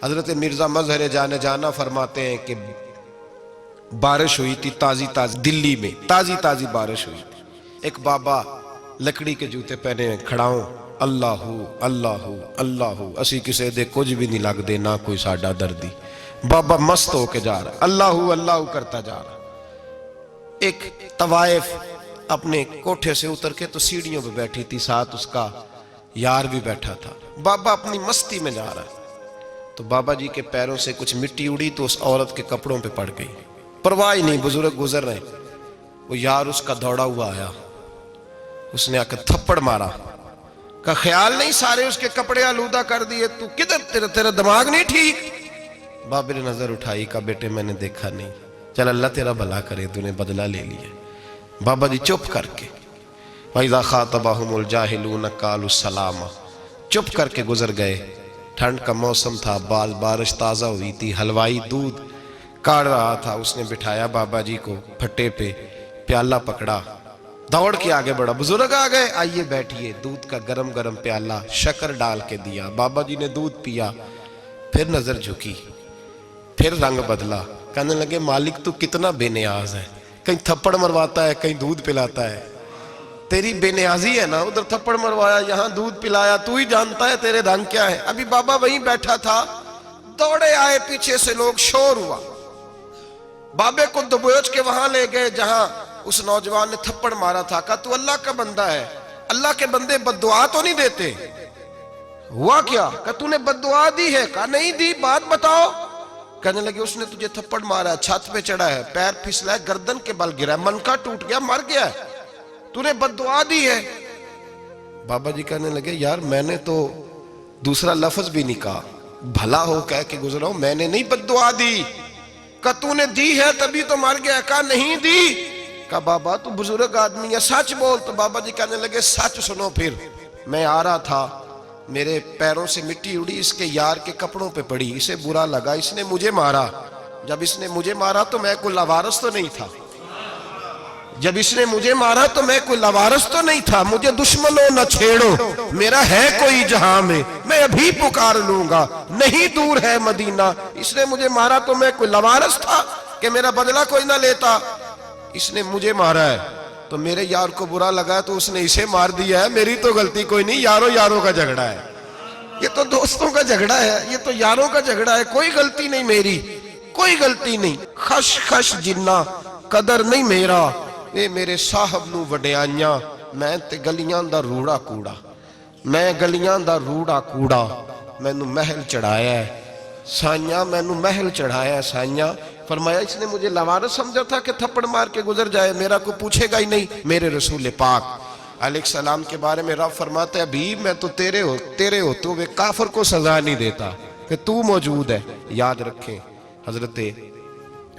حضرت مرزا مظہر جانے جانا فرماتے ہیں کہ بارش ہوئی تھی تازی دلی میں تازی بارش ہوئی تھی. ایک بابا لکڑی کے جوتے پہنے کھڑا ہوں، اللہ اللہ اللہ، اسی کسے دے کچھ بھی نہیں لگ دے نہ کوئی ساڈا دردی. بابا مست ہو کے جا رہا اللہ اللہ کرتا جا رہا. ایک طوائف اپنے کوٹھے سے اتر کے تو سیڑھیوں پہ بیٹھی تھی، ساتھ اس کا یار بھی بیٹھا تھا. بابا اپنی مستی میں جا رہا ہے تو بابا جی کے پیروں سے کچھ مٹی اڑی تو اس عورت کے کپڑوں پہ پڑ گئی. پرواہ نہیں، بزرگ گزر رہے. وہ یار اس کا دوڑا ہوا آیا، اس نے آ کے تھپڑ مارا. کا خیال نہیں سارے اس کے کپڑے آلودہ کر دیے، تو کدھر تیرا دماغ نہیں ٹھیک؟ بابا نے نظر اٹھائی، کہا بیٹے میں نے دیکھا نہیں، چل اللہ تیرا بھلا کرے، تو نے بدلہ لے لیا. بابا جی چپ کر کے وَإِذَا خَاطَبَهُمُ الْجَاهِلُونَ قَالُوا السَّلَامَ، چپ کر کے گزر گئے. ٹھنڈ کا موسم تھا، بارش تازہ ہوئی تھی، حلوائی دودھ کاڑ رہا تھا. اس نے بٹھایا بابا جی کو پھٹے پہ، پیالہ پکڑا، دوڑ کے آگے بڑھا. بزرگ آ گئے، آئیے بیٹھیے. دودھ کا گرم گرم پیالہ شکر ڈال کے دیا. بابا جی نے دودھ پیا، پھر نظر جھکی، پھر رنگ بدلا. کہنے لگے مالک تو کتنا بے نیاز ہے، کہیں تھپڑ مرواتا ہے کہیں دودھ پلاتا ہے. تیری بے نیازی ہے نا، ادھر تھپڑ مروایا یہاں دودھ پلایا، تو ہی جانتا ہے تیرے رنگ کیا ہے. ابھی بابا وہیں بیٹھا تھا، دوڑے آئے پیچھے سے لوگ، شور ہوا. بابے کو دبوچ کے وہاں لے گئے جہاں اس نوجوان نے تھپڑ مارا تھا. کہا تو اللہ کا بندہ ہے، اللہ کے بندے بد دعا تو نہیں دیتے. ہوا کیا؟ کہا تو نے بد دعا دی ہے؟ کہا نہیں دی، بات بتاؤ. کہنے لگے اس نے تجھے تھپڑ مارا ہے، چھت پہ چڑھا ہے، پیر پھسلا ہے، گردن کے بل گرا ہے، منکا ٹوٹ گیا، مر گیا ہے، تو نے بد دعا دی ہے. بابا جی کہنے لگے یار میں نے تو دوسرا لفظ بھی نہیں کہا، بھلا ہو کہہ کے گزرا ہوں، میں نے نہیں بد دعا دی. کہا تو نے دی ہے تبھی تو مر گیا. کہا نہیں دی. کہا بابا تو بزرگ آدمی ہے، سچ بول. تو بابا جی کہنے لگے سچ سنو. پھر میں آ رہا تھا، میرے پیروں سے مٹی اڑی، اس کے یار کے کپڑوں پہ پڑی، اسے برا لگا، اس نے مجھے مارا. جب اس نے مجھے مارا تو میں کوئی لاوارث تو نہیں تھا، جب اس نے مجھے مارا تو میں کوئی لاوارث تو نہیں تھا. مجھے دشمنوں نہ چھیڑو، میرا ہے کوئی جہاں میں ابھی پکار لوں گا، نہیں دور ہے مدینہ. اس نے مجھے مارا تو میں کوئی لاوارث تھا کہ میرا بدلہ کوئی نہ لیتا. اس نے مجھے مارا ہے تو میرے یار کو برا لگا تو اس نے اسے مار دیا ہے، میری تو غلطی کوئی نہیں. یاروں کا جھگڑا ہے، یہ تو دوستوں کا جھگڑا ہے، یہ تو یاروں کا جھگڑا ہے، کوئی غلطی نہیں میری، کوئی غلطی نہیں. خش خش جنہ قدر نہیں میرا، اے میرے صاحب نو وڈیاں، میں تے گلیاں دا روڑا کوڑا، میں گلیاں دا روڑا کوڑا. میں نو محل چڑھایا ہے سائیاں، میں نو محل چڑھایا ہے سائیاں. فرمایا اس نے مجھے لاوارث سمجھا تھا کہ تھپڑ مار کے گزر جائے، میرا کو پوچھے گا ہی نہیں. میرے رسول پاک علیہ السلام کے بارے میں رب فرماتا ہے ابھی میں تو تیرے ہوتے ہوئے کافر کو سزا نہیں دیتا کہ تو موجود ہے. یاد رکھیں حضرت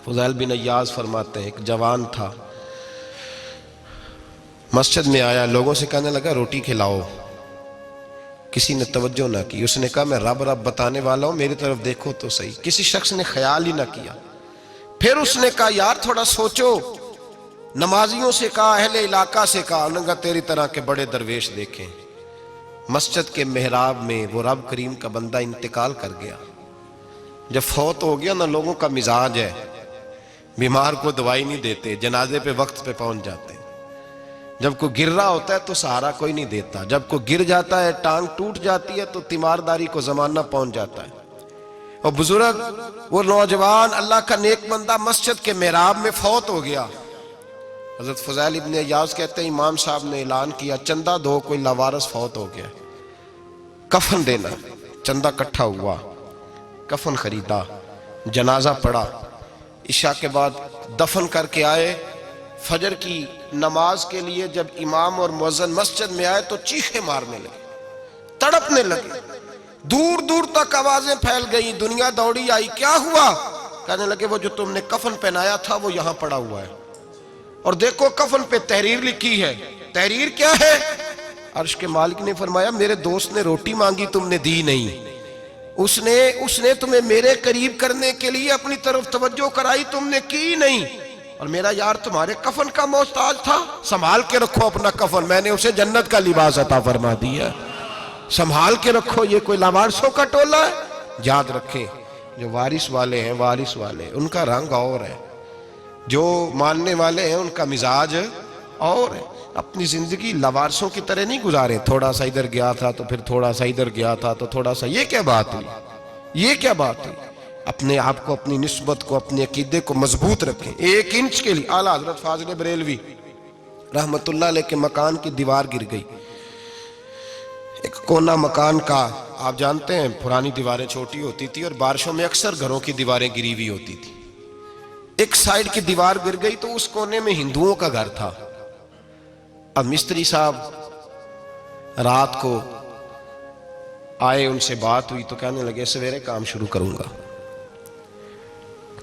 فضیل بن عیاض فرماتے ہیں ایک جوان تھا، مسجد میں آیا، لوگوں سے کہنے لگا روٹی کھلاؤ. کسی نے توجہ نہ کی. اس نے کہا میں رب بتانے والا ہوں، میری طرف دیکھو تو صحیح. کسی شخص نے خیال ہی نہ کیا. پھر اس نے کہا یار تھوڑا سوچو. نمازیوں سے کہا، اہل علاقہ سے کہا، انہوں نے کہا تیری طرح کے بڑے درویش دیکھیں. مسجد کے محراب میں وہ رب کریم کا بندہ انتقال کر گیا. جب فوت ہو گیا نا، لوگوں کا مزاج ہے بیمار کو دوائی نہیں دیتے، جنازے پہ وقت پہ پہنچ جاتے. جب کوئی گر رہا ہوتا ہے تو سہارا کوئی نہیں دیتا، جب کوئی گر جاتا ہے ٹانگ ٹوٹ جاتی ہے تو تیمارداری کو زمانہ پہنچ جاتا ہے. اور بزرگ وہ نوجوان اللہ کا نیک بندہ مسجد کے محراب میں فوت ہو گیا. حضرت فضیل ابن عیاض کہتے ہیں امام صاحب نے اعلان کیا چندہ دو، کوئی لاوارث فوت ہو گیا، کفن دینا. چندہ کٹھا ہوا، کفن خریدا، جنازہ پڑا. عشاء کے بعد دفن کر کے آئے. فجر کی نماز کے لیے جب امام اور مؤذن مسجد میں آئے تو چیخیں مارنے لگے، تڑپنے لگے. دور دور تک آوازیں پھیل گئی، دنیا دوڑی آئی. کیا ہوا؟ کہنے لگے وہ جو تم نے کفن پہنایا تھا وہ یہاں پڑا ہوا ہے، اور دیکھو کفن پہ تحریر لکھی ہے. تحریر کیا ہے؟ عرش کے مالک نے فرمایا میرے دوست نے روٹی مانگی تم نے دی نہیں، اس نے تمہیں میرے قریب کرنے کے لیے اپنی طرف توجہ کرائی، تم نے کی نہیں. اور میرا یار تمہارے کفن کا محتاج تھا، سنبھال کے رکھو اپنا کفن، میں نے اسے جنت کا لباس عطا فرما دیا، سنبھال کے رکھو. یہ کوئی لاوارثوں کا ٹولہ ہے؟ یاد رکھیں جو وارث والے ہیں، وارث والے ان کا رنگ اور ہے، جو ماننے والے ہیں ان کا مزاج اور ہے۔ اپنی زندگی لوارثوں کی طرح نہیں گزارے، تھوڑا سا ادھر گیا تھا تو پھر تھوڑا سا ادھر گیا تھا تو تھوڑا سا، یہ کیا بات ہوئی، یہ کیا بات ہوئی؟ اپنے آپ کو، اپنی نسبت کو، اپنے عقیدے کو مضبوط رکھیں۔ 1 انچ کے لیے اعلیٰ حضرت فاضل بریلوی رحمت اللہ علیہ کے مکان کی دیوار گر گئی، ایک کونا مکان کا، آپ جانتے ہیں پرانی دیواریں چھوٹی ہوتی تھی اور بارشوں میں اکثر گھروں کی دیواریں گری ہوئی ہوتی تھی، ایک سائیڈ کی دیوار گر گئی تو اس کونے میں ہندوؤں کا گھر تھا۔ اب مستری صاحب رات کو آئے، ان سے بات ہوئی تو کہنے لگے سویرے کام شروع کروں گا۔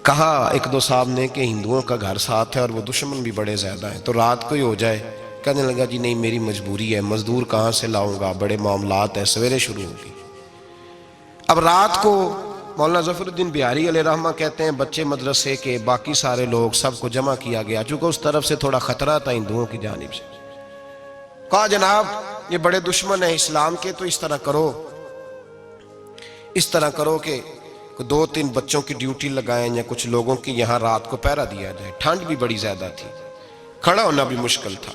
کہا 1-2 صاحب نے کہ ہندوؤں کا گھر ساتھ ہے اور وہ دشمن بھی بڑے زیادہ ہیں، تو رات کو ہی ہو جائے۔ کہنے لگا جی نہیں، میری مجبوری ہے، مزدور کہاں سے لاؤں گا، بڑے معاملات ہیں، سویرے شروع ہوگی۔ اب رات کو مولانا ظفر الدین بہاری علیہ رحمہ کہتے ہیں بچے مدرسے کے، باقی سارے لوگ، سب کو جمع کیا گیا، چونکہ اس طرف سے تھوڑا خطرہ تھا ہندوؤں کی جانب سے۔ کہا جناب یہ بڑے دشمن ہیں اسلام کے، تو اس طرح کرو، اس طرح کرو کہ 2-3 بچوں کی ڈیوٹی لگائیں یا کچھ لوگوں کی یہاں رات کو پہرا دیا جائے، ٹھنڈ بھی بڑی زیادہ تھی، کھڑا ہونا بھی مشکل تھا۔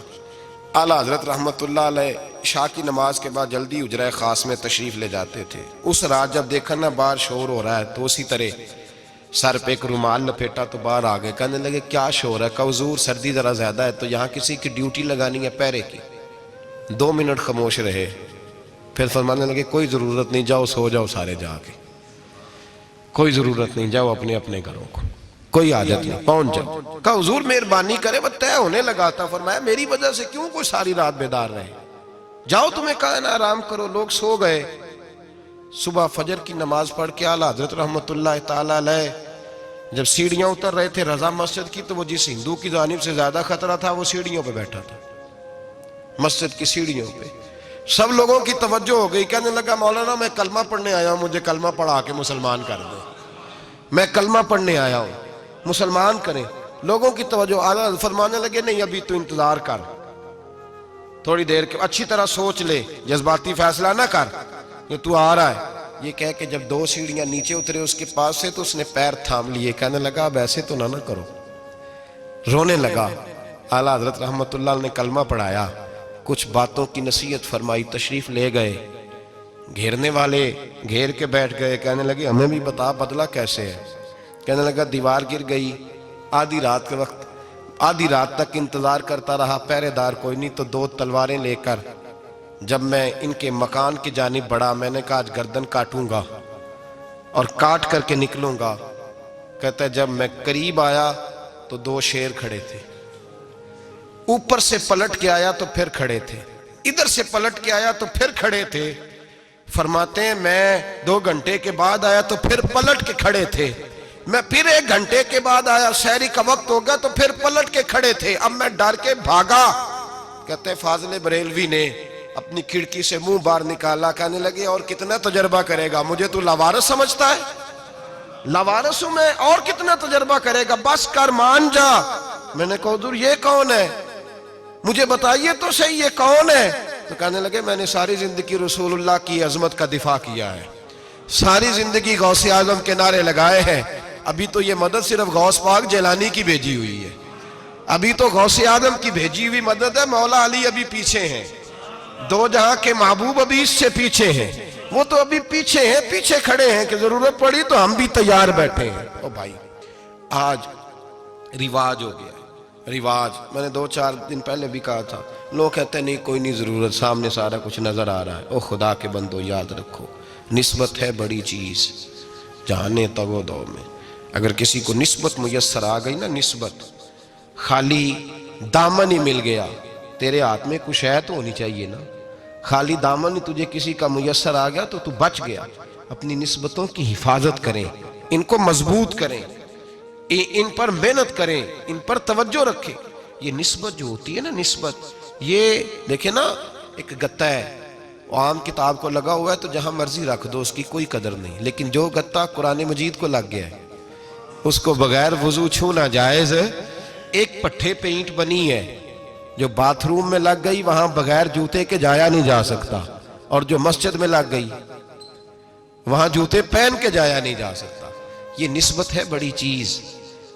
اعلیٰ حضرت رحمت اللہ علیہ عشاء کی نماز کے بعد جلدی حجرہ خاص میں تشریف لے جاتے تھے۔ اس رات جب دیکھا نا باہر شور ہو رہا ہے تو اسی طرح سر پہ ایک رومال لپیٹا تو باہر آ گئے، کہنے لگے کیا شور ہے؟ کہ حضور سردی ذرا زیادہ ہے تو یہاں کسی کی ڈیوٹی لگانی ہے پہرے کی۔ 2 منٹ خاموش رہے، پھر فرمانے لگے کوئی ضرورت نہیں، جاؤ سو جاؤ سارے جا کے، کوئی ضرورت نہیں، جاؤ اپنے اپنے گھروں کو، کوئی حاجت نہیں، پہنچ جاؤ۔ کہا حضور مہربانی کرے، وہ طے ہونے لگا تھا۔ فرمایا میری وجہ سے کیوں کوئی ساری رات بیدار رہے، جاؤ تمہیں کہا نا آرام کرو۔ لوگ سو گئے۔ صبح فجر کی نماز پڑھ کے اعلیٰ حضرت رحمت اللہ تعالیٰ علیہ جب سیڑھیاں اتر رہے تھے رضا مسجد کی، تو وہ جس ہندو کی جانب سے زیادہ خطرہ تھا وہ سیڑھیوں پہ بیٹھا تھا، مسجد کی سیڑھیوں پہ۔ سب لوگوں کی توجہ ہو گئی، کہنے لگا مولانا میں کلمہ پڑھنے آیا ہوں، مجھے کلمہ پڑھا کے مسلمان کر دیں، میں کلمہ پڑھنے آیا ہوں، مسلمان کریں۔ لوگوں کی توجہ، اعلیٰ فرمانے لگے نہیں ابھی تو انتظار کر، تھوڑی دیر کے، اچھی طرح سوچ لے، جذباتی فیصلہ نہ کر کہ تو آ رہا ہے۔ یہ کہہ کے جب 2 سیڑھیاں نیچے اترے اس کے پاس سے تو اس نے پیر تھام لیے، کہنے لگا اب ایسے تو نہ کرو، رونے لگا۔ اعلیٰ حضرت رحمت اللہ نے کلمہ پڑھایا، کچھ باتوں کی نصیحت فرمائی، تشریف لے گئے۔ گھیرنے والے گھیر کے بیٹھ گئے، کہنے لگے ہمیں بھی بتا بدلہ کیسے ہے۔ کہنے لگا دیوار گر گئی، آدھی رات کے وقت، آدھی رات تک انتظار کرتا رہا، پہرے دار کوئی نہیں، تو 2 تلواریں لے کر جب میں ان کے مکان کی جانب بڑھا، میں نے کہا آج گردن کاٹوں گا اور کاٹ کر کے نکلوں گا۔ کہتا ہے جب میں قریب آیا تو 2 شیر کھڑے تھے، اوپر سے پلٹ کے آیا تو پھر کھڑے تھے، ادھر سے پلٹ کے آیا تو پھر کھڑے تھے۔ فرماتے ہیں میں 2 گھنٹے کے بعد آیا تو پھر پلٹ کے کھڑے تھے، میں پھر 1 گھنٹے کے بعد آیا، سحری کا وقت ہو گیا تو پھر پلٹ کے کھڑے تھے، اب میں ڈر کے بھاگا۔ کہتے ہیں فاضل بریلوی نے اپنی کھڑکی سے منہ باہر نکالا، کہنے لگے اور کتنا تجربہ کرے گا، مجھے تو لاوارث سمجھتا ہے، لاوارث ہوں میں، اور کتنا تجربہ کرے گا، بس کر مان جا۔ میں نے کہا حضور یہ کون ہے، مجھے بتائیے تو صحیح یہ کون ہے؟ تو کہنے لگے میں نے ساری زندگی رسول اللہ کی عظمت کا دفاع کیا ہے، ساری زندگی غوث اعظم کے نعرے لگائے ہیں، ابھی تو یہ مدد صرف غوث پاک جیلانی کی بھیجی ہوئی ہے، ابھی تو غوث اعظم کی بھیجی ہوئی مدد ہے، مولا علی ابھی پیچھے ہیں، 2 جہاں کے محبوب ابھی اس سے پیچھے ہیں، وہ تو ابھی پیچھے ہیں، پیچھے کھڑے ہیں کہ ضرورت پڑی تو ہم بھی تیار بیٹھے ہیں۔ او بھائی آج رواج ہو گیا، رواج، میں نے 2-4 دن پہلے بھی کہا تھا، لوگ کہتے ہیں نہیں کوئی نہیں ضرورت، سامنے سارا کچھ نظر آ رہا ہے۔ او خدا کے بندو یاد رکھو، نسبت ہے بڑی چیز، جانے تگو دو میں، اگر کسی کو نسبت میسر آ گئی نا، نسبت، خالی دامن ہی مل گیا، تیرے ہاتھ میں کچھ ہے تو ہونی چاہیے نا، خالی دامن ہی تجھے کسی کا میسر آ گیا تو بچ گیا۔ اپنی نسبتوں کی حفاظت کریں، ان کو مضبوط کریں، ان پر محنت کریں، ان پر توجہ رکھیں۔ یہ نسبت جو ہوتی ہے نا، نسبت، یہ دیکھیں نا، ایک گتا ہے، عام کتاب کو لگا ہوا ہے تو جہاں مرضی رکھ دو، اس کی کوئی قدر نہیں، لیکن جو گتا قرآن مجید کو لگ گیا ہے اس کو بغیر وضو چھونا جائز ہے۔ ایک پٹھے پہ اینٹ بنی ہے، جو باتھ روم میں لگ گئی وہاں بغیر جوتے کے جایا نہیں جا سکتا، اور جو مسجد میں لگ گئی وہاں جوتے پہن کے جایا نہیں جا سکتا. یہ نسبت ہے بڑی چیز.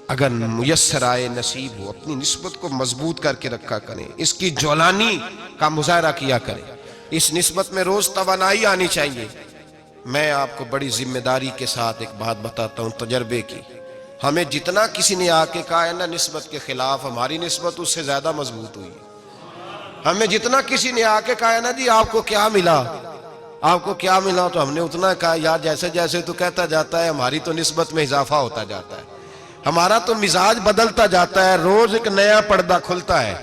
اگر میسر آئے نصیب ہو اپنی نسبت کو مضبوط کر کے رکھا کریں, اس کی جولانی کا مظاہرہ کیا کریں. اس نسبت میں روز توانائی آنی چاہیے. میں آپ کو بڑی ذمہ داری کے ساتھ ایک بات بتاتا ہوں تجربے کی. ہمیں جتنا کسی نے آ کے کہا ہے نا نسبت کے خلاف, ہماری نسبت اس سے زیادہ مضبوط ہوئی. ہمیں جتنا کسی نے آ کے کہا ہے نا جی آپ کو کیا ملا, آپ کو کیا ملا, تو ہم نے اتنا کہا یار جیسے جیسے تو کہتا جاتا ہے ہماری تو نسبت میں اضافہ ہوتا جاتا ہے, ہمارا تو مزاج بدلتا جاتا ہے. روز ایک نیا پردہ کھلتا ہے,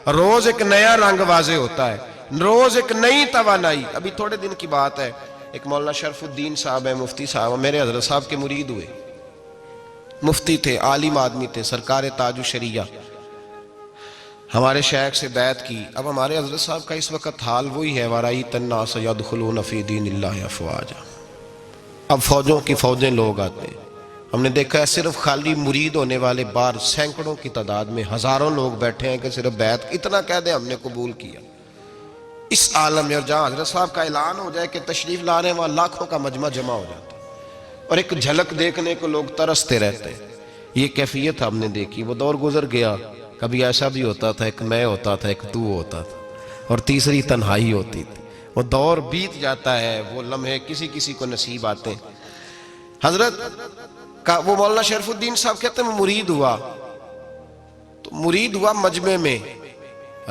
روز ایک نیا رنگ واضح ہوتا ہے, روز ایک نئی توانائی. ابھی تھوڑے دن کی بات ہے, ایک مولانا شرف الدین صاحب ہے, مفتی صاحب, میرے حضرت صاحب کے مرید ہوئے. مفتی تھے, عالم آدمی تھے, سرکار تاج الشریعہ. ہمارے شیخ سے بیعت کی. اب ہمارے حضرت صاحب کا اس وقت حال وہی ہے وَرَأَيْتَ النَّاسَ يَدْخُلُونَ فِي دِينِ اللَّهِ أَفْوَاجًا. اب فوجوں کی فوجیں لوگ آتے ہیں. ہم نے دیکھا ہے صرف خالی مرید ہونے والے بار سینکڑوں کی تعداد میں ہزاروں لوگ بیٹھے ہیں کہ صرف بیعت اتنا کہہ دیں ہم نے قبول کیا. اس عالم میں اور جہاں حضرت صاحب کا اعلان ہو جائے کہ تشریف لا رہے ہیں وہاں لاکھوں کا مجمع جمع ہو جاتا ہے اور ایک جھلک دیکھنے کو لوگ ترستے رہتے ہیں. یہ کیفیت ہم نے دیکھی. وہ دور گزر گیا. کبھی ایسا بھی ہوتا تھا ایک میں ہوتا تھا, ایک تو ہوتا تھا, اور تیسری تنہائی ہوتی تھی. وہ دور بیت جاتا ہے, وہ لمحے کسی کسی کو نصیب آتے ہیں. حضرت کا وہ مولانا شرف الدین صاحب کہتے ہیں مرید ہوا, تو مرید ہوا مجمع میں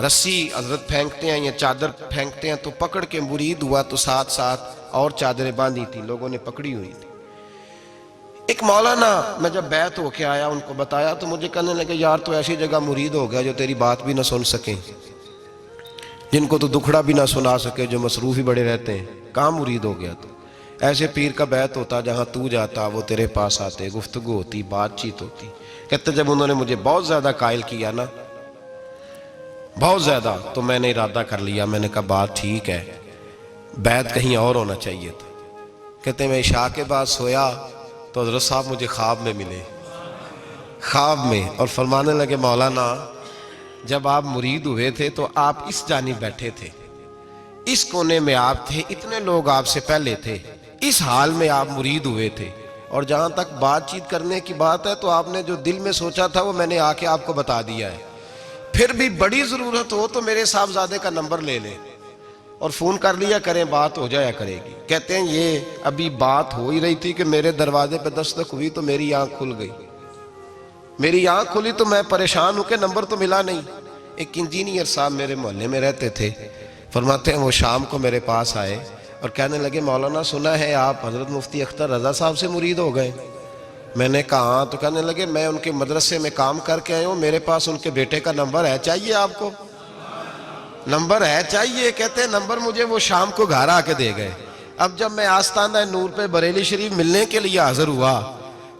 رسی حضرت پھینکتے ہیں یا چادر پھینکتے ہیں تو پکڑ کے مرید ہوا, تو ساتھ ساتھ اور چادریں باندھی تھی, لوگوں نے پکڑی ہوئی تھی. ایک مولانا میں جب بیعت ہو کے آیا ان کو بتایا تو مجھے کہنے لگے یار تو ایسی جگہ مرید ہو گیا جو تیری بات بھی نہ سن سکیں, جن کو تو دکھڑا بھی نہ سنا سکے, جو مصروف ہی بڑے رہتے ہیں. کہاں مرید ہو گیا تو ایسے پیر کا بیعت ہوتا جہاں تو جاتا وہ تیرے پاس آتے, گفتگو ہوتی, بات چیت ہوتی. کہتے جب انہوں نے مجھے بہت زیادہ قائل کیا نا, بہت زیادہ, تو میں نے ارادہ کر لیا. میں نے کہا بات ٹھیک ہے, بیعت کہیں اور ہونا چاہیے تھا. کہتے میں عشاء کے بعد سویا تو حضرت صاحب مجھے خواب میں ملے, خواب میں, اور فرمانے لگے مولانا جب آپ مرید ہوئے تھے تو آپ اس جانب بیٹھے تھے, اس کونے میں آپ تھے, اتنے لوگ آپ سے پہلے تھے, اس حال میں آپ مرید ہوئے تھے, اور جہاں تک بات چیت کرنے کی بات ہے تو آپ نے جو دل میں سوچا تھا وہ میں نے آ کے آپ کو بتا دیا ہے. پھر بھی بڑی ضرورت ہو تو میرے صاحبزادے کا نمبر لے لیں اور فون کر لیا کریں, بات ہو جایا کرے گی. کہتے ہیں یہ ابھی بات ہو ہی رہی تھی کہ میرے دروازے پہ دستک ہوئی تو میری آنکھ کھل گئی. میری آنکھ کھلی تو میں پریشان ہوں کہ نمبر تو ملا نہیں. ایک انجینئر صاحب میرے محلے میں رہتے تھے, فرماتے ہیں وہ شام کو میرے پاس آئے اور کہنے لگے مولانا سنا ہے آپ حضرت مفتی اختر رضا صاحب سے مرید ہو گئے. میں نے کہا ہاں. تو کہنے لگے میں ان کے مدرسے میں کام کر کے آئے ہوں, میرے پاس ان کے بیٹے کا نمبر ہے, چاہیے آپ کو؟ نمبر ہے چاہیے. کہتے ہیں نمبر مجھے وہ شام کو گھر آ کے دے گئے. اب جب میں آستانہ نور پہ بریلی شریف ملنے کے لیے حاضر ہوا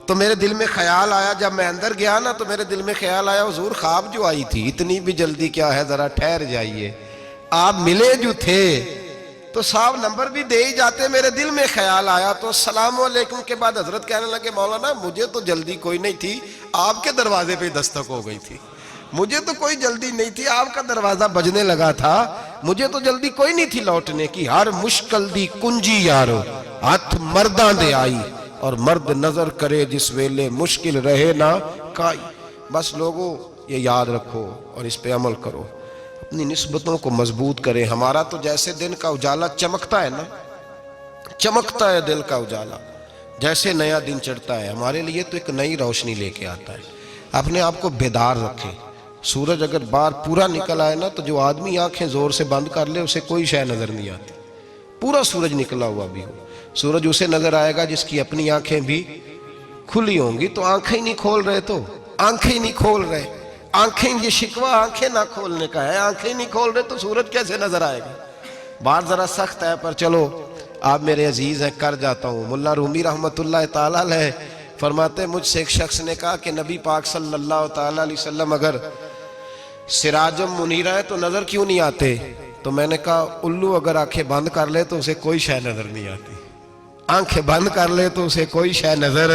تو میرے دل میں خیال آیا, جب میں اندر گیا نا تو میرے دل میں خیال آیا حضور خواب جو آئی تھی اتنی بھی جلدی کیا ہے, ذرا ٹھہر جائیے, آپ ملے جو تھے تو صاحب نمبر بھی دے ہی جاتے. میرے دل میں خیال آیا تو السلام علیکم کے بعد حضرت کہنے لگے مولانا مجھے تو جلدی کوئی نہیں تھی, آپ کے دروازے پہ دستک ہو گئی تھی. مجھے تو کوئی جلدی نہیں تھی, آپ کا دروازہ بجنے لگا تھا, مجھے تو جلدی کوئی نہیں تھی لوٹنے کی. ہر مشکل دی کنجی یارو ہاتھ مرداں دے آئی, اور مرد نظر کرے جس ویلے مشکل رہے نہ کائی. بس لوگوں یہ یاد رکھو اور اس پہ عمل کرو, اپنی نسبتوں کو مضبوط کریں. ہمارا تو جیسے دن کا اجالا چمکتا ہے نا, چمکتا ہے دل کا اجالا, جیسے نیا دن چڑھتا ہے ہمارے لیے تو ایک نئی روشنی لے کے آتا ہے. اپنے آپ کو بیدار رکھیں. سورج اگر باہر پورا نکل آئے نا تو جو آدمی آنکھیں زور سے بند کر لے اسے کوئی شے نظر نہیں آتی. پورا سورج نکلا ہوا بھی ہو, سورج اسے نظر آئے گا جس کی اپنی آنکھیں بھی کھلی ہوں گی. تو آنکھیں ہی نہیں کھول رہے, تو آنکھیں ہی نہیں کھول رہے, آنکھیں, یہ شکوہ آنکھیں نہ کھولنے کا ہے, آنکھیں نہیں کھول رہے تو سورج کیسے نظر آئے گا. بات ذرا سخت ہے پر چلو آپ میرے عزیز ہیں کر جاتا ہوں. ملا رومی رحمت اللہ تعالیٰ علیہ فرماتے مجھ سے ایک شخص نے کہا کہ نبی پاک صلی اللہ تعالیٰ علیہ وسلم اگر سراجم منیرہ ہے تو نظر کیوں نہیں آتے؟ تو میں نے کہا الو اگر آنکھیں بند کر لے تو اسے کوئی شے نظر نہیں آتی. آنکھیں بند کر لے تو اسے کوئی شے نظر,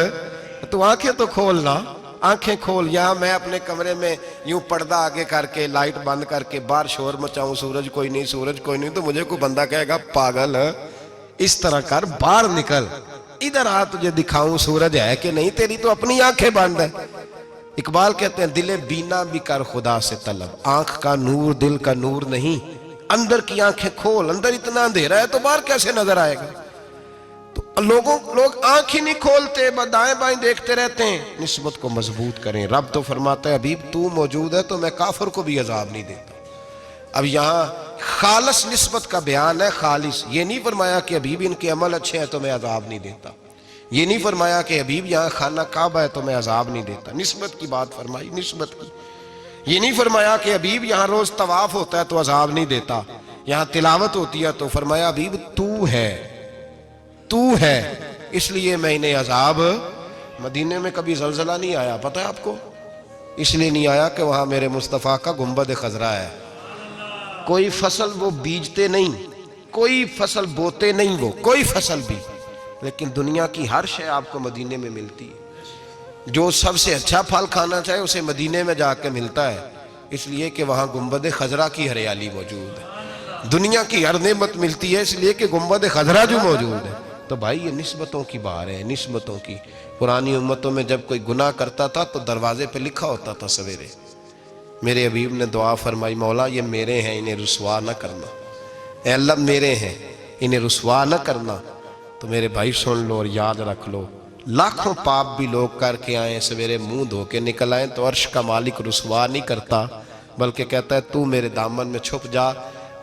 تو آنکھیں تو کھولنا, آنکھیں کھول. یہاں میں اپنے کمرے میں یوں پردہ آگے کر کے لائٹ بند کر کے باہر شور مچاؤں, سورج کوئی نہیں, سورج کوئی نہیں, تو مجھے کوئی بندہ کہے گا پاگل, اس طرح کر, باہر نکل, ادھر آ تجھے دکھاؤں سورج ہے کہ نہیں، تیری تو اپنی آنکھیں بند ہے۔ اقبال کہتے ہیں دل بینا بھی کر خدا سے طلب، آنکھ کا نور دل کا نور نہیں، اندر کی آنکھیں کھول، اندر اتنا اندھیرا ہے تو باہر کیسے نظر آئے گا؟ تو لوگ آنکھ ہی نہیں کھولتے، دائیں بائیں دیکھتے رہتے ہیں۔ نسبت کو مضبوط کریں۔ رب تو فرماتا ہے حبیب تو موجود ہے تو میں کافر کو بھی عذاب نہیں دیتا۔ اب یہاں خالص نسبت کا بیان ہے، خالص، یہ نہیں فرمایا کہ حبیب ان کے عمل اچھے ہیں تو میں عذاب نہیں دیتا، یہ نہیں فرمایا کہ حبیب یہاں خانہ کعبہ ہے تو میں عذاب نہیں دیتا، نسبت کی بات فرمائی، نسبت کی۔ یہ نہیں فرمایا کہ حبیب یہاں روز طواف ہوتا ہے تو عذاب نہیں دیتا، یہاں تلاوت ہوتی ہے تو فرمایا حبیب تو ہے اس لیے میں انہیں عذاب۔ مدینے میں کبھی زلزلہ نہیں آیا، پتہ ہے آپ کو؟ اس لیے نہیں آیا کہ وہاں میرے مصطفیٰ کا گنبد خضرا ہے۔ کوئی فصل وہ بیجتے نہیں، کوئی فصل بوتے نہیں، وہ کوئی فصل بھی، لیکن دنیا کی ہر شے آپ کو مدینے میں ملتی ہے۔ جو سب سے اچھا پھل کھانا چاہے اسے مدینے میں جا کے ملتا ہے، اس لیے کہ وہاں گنبد خضرا کی ہریالی موجود ہے۔ دنیا کی ہر نعمت ملتی ہے اس لیے کہ گنبد خضرا جو موجود ہے۔ تو بھائی یہ نسبتوں کی بار ہے، نسبتوں کی۔ پرانی امتوں میں جب کوئی گناہ کرتا تھا تو دروازے پہ لکھا ہوتا تھا سویرے، میرے حبیب نے دعا فرمائی مولا یہ میرے ہیں انہیں رسوا نہ کرنا، اے اللہ میرے ہیں انہیں رسوا نہ کرنا۔ تو میرے بھائی سن لو اور یاد رکھ لو، لاکھوں پاپ بھی لوگ کر کے آئیں، سویرے منہ دھو کے نکل آئیں تو عرش کا مالک رسوا نہیں کرتا، بلکہ کہتا ہے تو میرے دامن میں چھپ جا،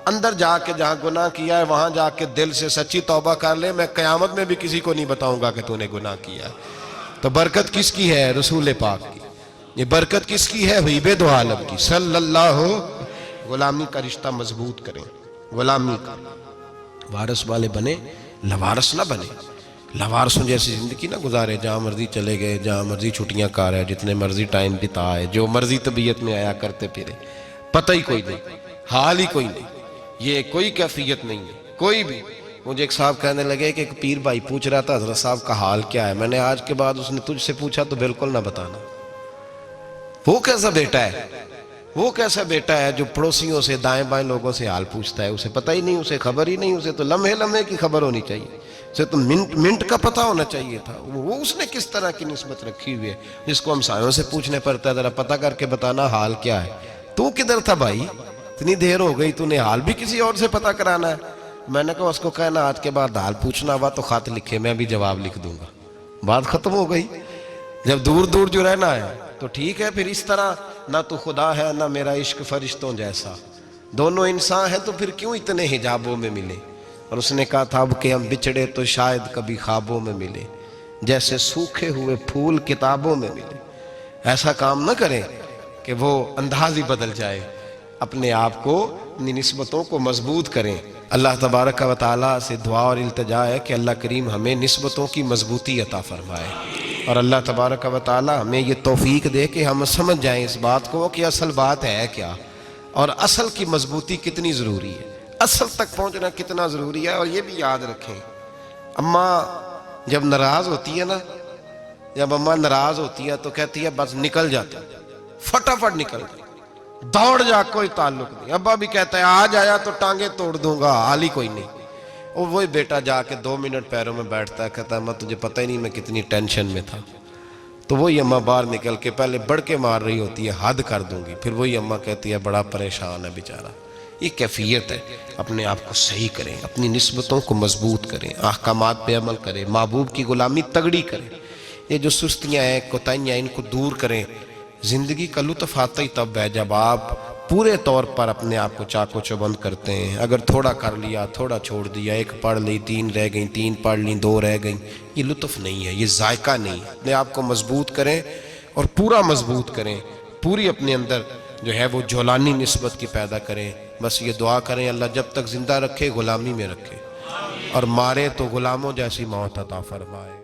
اندر جا کے جہاں گناہ کیا ہے وہاں جا کے دل سے سچی توبہ کر لے، میں قیامت میں بھی کسی کو نہیں بتاؤں گا کہ تو نے گناہ کیا ہے۔ تو برکت کس کی ہے؟ رسول پاک کی۔ یہ برکت کس کی ہے؟ حبیب دو عالم کی صلی اللہ۔ غلامی کا رشتہ مضبوط کریں، غلامی کا وارث والے بنے، لوارث نہ بنے۔ لوارثوں جیسی زندگی نہ گزارے، جہاں مرضی چلے گئے، جہاں مرضی چھٹیاں کار ہے، جتنے مرضی ٹائم بتا ہے، جو مرضی طبیعت میں آیا کرتے پھرے، پتہ ہی کوئی نہیں، حال ہی کوئی نہیں، یہ کوئی کیفیت نہیں ہے کوئی بھی۔ مجھے ایک صاحب کہنے لگے کہ ایک پیر بھائی پوچھ رہا تھا حضرت صاحب کا حال کیا ہے، میں نے آج کے بعد اس نے تجھ سے پوچھا تو بالکل نہ بتانا۔ وہ کیسا بیٹا ہے، وہ کیسا بیٹا ہے جو پڑوسیوں سے دائیں بائیں لوگوں سے حال پوچھتا ہے، اسے پتہ ہی نہیں، اسے خبر ہی نہیں، اسے تو لمحے لمحے کی خبر ہونی چاہیے، اسے تو منٹ منٹ کا پتہ ہونا چاہیے تھا۔ وہ اس نے کس طرح کی نسبت رکھی ہوئی ہے جس کو ہم سایوں سے پوچھنے پڑتا ہے ذرا پتہ کر کے بتانا حال کیا ہے۔ تو کدھر تھا بھائی، اتنی دیر ہو گئی، تو نے حال بھی کسی اور سے پتہ کرانا ہے؟ میں نے کہا اس کو کہنا آج کے بعد حال پوچھنا ہوا تو خط لکھے، میں بھی جواب لکھ دوں گا، بات ختم ہو گئی۔ جب دور دور جو رہنا ہے تو ٹھیک ہے، پھر اس طرح نہ تو خدا ہے نہ میرا عشق فرشتوں جیسا، دونوں انسان ہیں تو پھر کیوں اتنے حجابوں میں ملے؟ اور اس نے کہا تھا اب کہ ہم بچھڑے تو شاید کبھی خوابوں میں ملے، جیسے سوکھے ہوئے پھول کتابوں میں ملے۔ ایسا کام نہ کریں کہ وہ انداز ہی بدل جائے، اپنے آپ کو، اپنی نسبتوں کو مضبوط کریں۔ اللہ تبارک و تعالیٰ سے دعا اور التجا ہے کہ اللہ کریم ہمیں نسبتوں کی مضبوطی عطا فرمائے، اور اللہ تبارک و تعالیٰ ہمیں یہ توفیق دے کہ ہم سمجھ جائیں اس بات کو کہ اصل بات ہے کیا، اور اصل کی مضبوطی کتنی ضروری ہے، اصل تک پہنچنا کتنا ضروری ہے۔ اور یہ بھی یاد رکھیں، اماں جب ناراض ہوتی ہے نا، جب اماں ناراض ہوتی ہے تو کہتی ہے بس نکل جاتا، فٹافٹ نکل جاتا، دوڑ جا، کوئی تعلق نہیں۔ ابا بھی کہتا ہے آج آیا تو ٹانگیں توڑ دوں گا، حال ہی کوئی نہیں۔ اور وہی بیٹا جا کے 2 منٹ پیروں میں بیٹھتا ہے، کہتا ہے اماں تجھے پتہ ہی نہیں میں کتنی ٹینشن میں تھا۔ تو وہی اماں باہر نکل کے پہلے بڑھ کے مار رہی ہوتی ہے حد کر دوں گی، پھر وہی اماں کہتی ہے بڑا پریشان ہے بیچارہ۔ یہ کیفیت ہے، اپنے آپ کو صحیح کریں، اپنی نسبتوں کو مضبوط کریں، احکامات پہ عمل کریں، محبوب کی غلامی تگڑی کریں۔ یہ جو سستیاں ہیں، کوتاہیاں، ان کو دور کریں۔ زندگی کا لطف آتا ہی تب ہے جب آپ پورے طور پر اپنے آپ کو چاق و چوبند کرتے ہیں۔ اگر تھوڑا کر لیا، تھوڑا چھوڑ دیا، 1 پڑھ لی، 3 رہ گئیں، 3 پڑھ لیں، 2 رہ گئیں، یہ لطف نہیں ہے، یہ ذائقہ نہیں ہے۔ اپنے آپ کو مضبوط کریں اور پورا مضبوط کریں، پوری اپنے اندر جو ہے وہ جولانی نسبت کی پیدا کریں۔ بس یہ دعا کریں اللہ جب تک زندہ رکھے غلامی میں رکھے، اور مارے تو غلاموں جیسی موت عطا فرمائے۔